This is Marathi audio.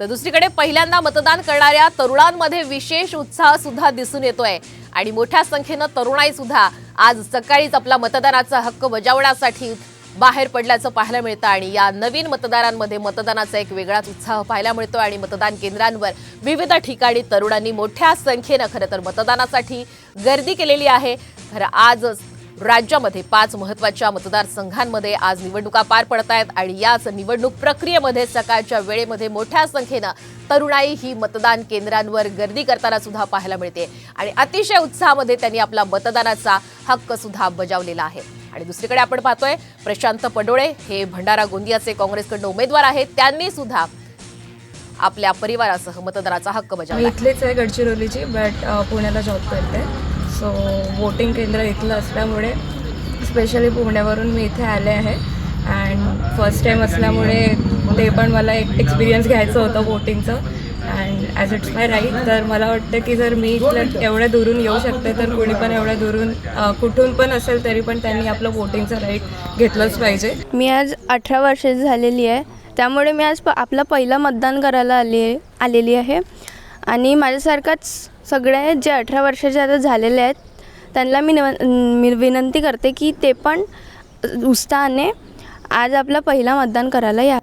तर दुसरीकडे पहिल्यांदा मतदान करणाऱ्या तरुणांमध्ये विशेष उत्साह सुद्धा दिसून येतोय आणि मोठ्या संख्येने तरुणाई सुद्धा आज सकाळीच आपला मतदानाचा हक्क बजावण्यासाठी बाहेर पडल्याचं पाहायला मिळतं आणि या नवीन मतदारांमध्ये मतदानाचा एक वेगळाच उत्साह पाहायला मिळतो आणि मतदान केंद्रांवर विविध ठिकाणी तरुणांनी मोठ्या संख्येने खरं तर मतदानासाठी गर्दी केलेली आहे। खरं आज राज्यामध्ये 5 महत्त्वाच्या मतदारसंघांमध्ये आज निवडणुका पार पडत आहेत आणि याच निवडणूक प्रक्रियेमध्ये सकाळच्या वेळेमध्ये मोठ्या संख्येने तरुणाई ही मतदान केंद्रांवर गर्दी करताना सुद्धा पाहायला मिळते आणि अतिशय उत्साहामध्ये त्यांनी आपला मतदानाचा हक्क सुद्धा बजावलेला आहे। आणि दुसरीकडे आपण पाहतोय प्रशांत पडोळे हे भंडारा गोंदियाचे काँग्रेसकडून उमेदवार आहेत, त्यांनी सुद्धा आपल्या परिवारासह मतदानाचा हक्क बजावला। इथलेच आहे गडचिरोलीची, बट पुण्याला जॉब करते। सो वोटिंग केंद्र इथलं असल्यामुळे स्पेशली पुण्यावरून मी इथे आले आहे अँड फर्स्ट टाईम असल्यामुळे ते पण मला एक एक्सपिरियन्स घ्यायचं होतं वोटिंगचं and as it's my right. तर मला वाटतं की जर मी एवढ्या दुरून येऊ शकते तर कोणी पण एवढ्या दुरून कुठून पण असेल तरी पण त्यांनी आपलं वोटिंगचं राईट घेतलंच पाहिजे। मी आज 18 वर्षाची झालेली आहे, त्यामुळे मी आज आपलं पहिलं मतदान करायला आलेली आहे आणि माझ्यासारखाच सगळे जे 18 वर्षाचे आता झालेले आहेत त्यांना मी विनंती करते की ते पण उत्साहाने आज आपलं पहिलं मतदान करायला या।